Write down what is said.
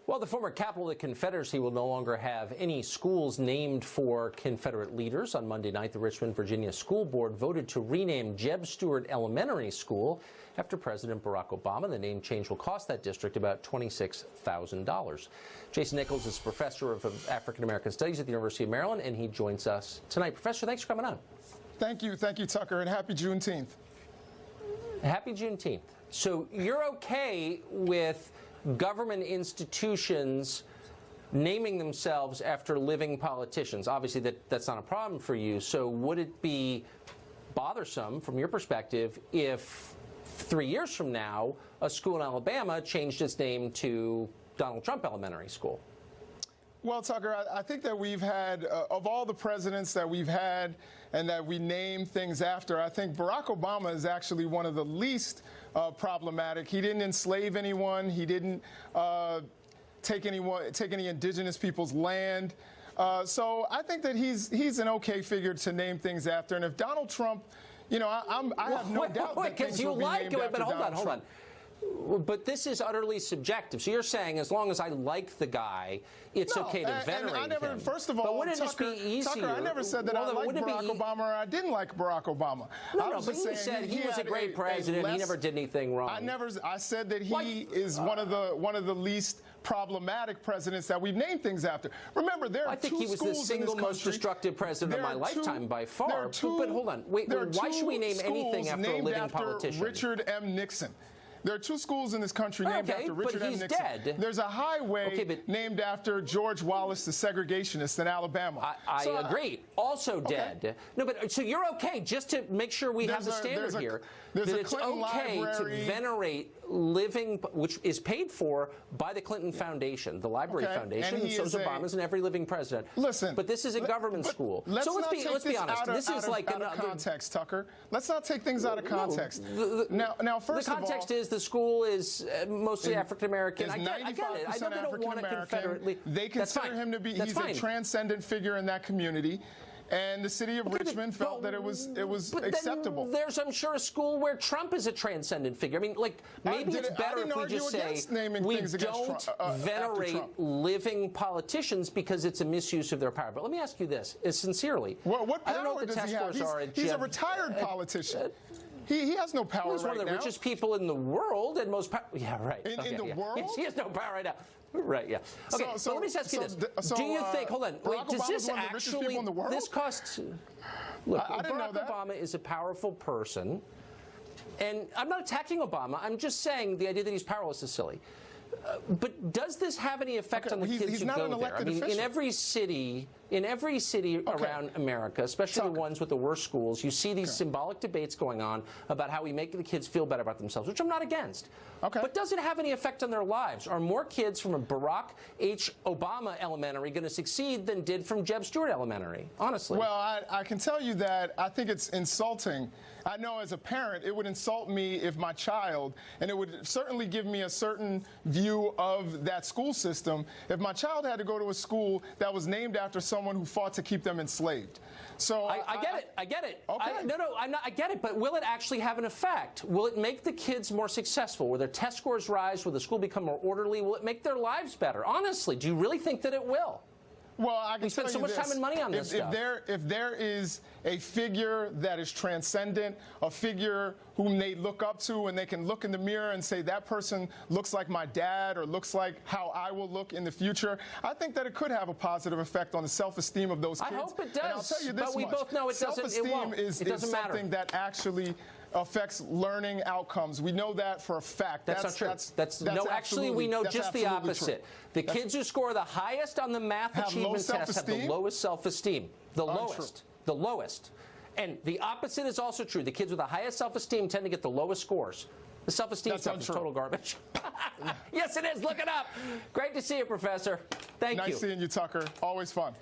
Well, the former capital of the Confederacy will no longer have any schools named for Confederate leaders. On Monday night, the Richmond, Virginia School Board voted to rename Jeb Stuart Elementary School after President Barack Obama. The name change will cost that district about $26,000. Jason Nichols is professor of African American Studies at the University of Maryland, and he joins us tonight. Professor, thanks for coming on. Thank you, Tucker, and happy Juneteenth. Happy Juneteenth. So you're okay with government institutions naming themselves after living politicians? Obviously, that's not a problem for you. So would it be bothersome, from your perspective, if 3 years from now a school in Alabama changed its name to Donald Trump Elementary School? Well, Tucker, I think that we've had, of all the presidents that we've had and that we name things after, I think Barack Obama is actually one of the least problematic. He didn't enslave anyone. He didn't take any indigenous people's land. So I think that he's an okay figure to name things after. And if Donald Trump, you know, I have no doubt that things will be named after Donald Trump. But this is utterly subjective. So you're saying as long as I like the guy, it's okay to venerate him. First of all, but wouldn't Tucker, it be easier? Tucker, I never said that I liked Barack Obama or I didn't like Barack Obama. No, but you said he was a great president. He never did anything wrong. I said that he is one of the least problematic presidents that we've named things after. Remember, there are two schools in this country. I think he was the single most destructive president of my lifetime by far. But hold on. Wait, why should we name anything after a living politician? Richard M. Nixon. There are two schools in this country named after Richard M. Nixon. Dead. There's a highway named after George Wallace, the segregationist in Alabama. I agree. Also dead. No, but so you're okay, just to make sure we have the standard here, that it's okay to venerate living, which is paid for by the Clinton Foundation, the Library Foundation, and so is Obama's and every living president. Listen, but this is a government school. So let's be honest. This is like out of context, Tucker. Let's not take things out of context. Now, first of all, the context is the school is mostly African American. I get it. I know they don't want a Confederate. They consider him to be he's a transcendent figure in that community. And the city of Richmond felt that it was acceptable. Then there's, I'm sure, a school where Trump is a transcendent figure. I mean, like, maybe it's better if we just say we don't venerate living politicians because it's a misuse of their power. But let me ask you this, sincerely. Well, what power I don't know what the test scores are. He's a retired politician. He has no power right now. He's one of the richest people in the world and most powerful. Yeah, right. In the world? He has no power right now. Right, yeah. Okay, so let me just ask you this. Do you think, hold on, wait, does this actually, this costs, look, Barack Obama is a powerful person, and I'm not attacking Obama, I'm just saying the idea that he's powerless is silly. But does this have any effect on the kids who go there? I mean, in every city around America, especially the ones with the worst schools, you see these symbolic debates going on about how we make the kids feel better about themselves, which I'm not against. But does it have any effect on their lives? Are more kids from a Barack H. Obama elementary going to succeed than did from Jeb Stuart Elementary? Honestly. Well, I can tell you that I think it's insulting. I know as a parent, it would insult me if my child, and it would certainly give me a certain view of that school system, if my child had to go to a school that was named after someone who fought to keep them enslaved. So I get it. I get it. Okay. I get it. But will it actually have an effect? Will it make the kids more successful? Will their test scores rise? Will the school become more orderly? Will it make their lives better? Honestly, do you really think that it will? Well, I can spend so much time and money on this stuff. If there is a figure that is transcendent, a figure whom they look up to and they can look in the mirror and say that person looks like my dad or looks like how I will look in the future, I think that it could have a positive effect on the self-esteem of those kids. I hope it does. And I'll tell you this but we both know it doesn't. It won't. Self-esteem is something that actually affects learning outcomes. We know that for a fact. That's not true. No, actually, we know just the opposite. The kids who score the highest on the math achievement test have the lowest self-esteem. The lowest. The lowest. And the opposite is also true. The kids with the highest self-esteem tend to get the lowest scores. The self-esteem stuff is total garbage. Yes, it is. Look it up. Great to see you, Professor. Thank you. Nice seeing you, Tucker. Always fun.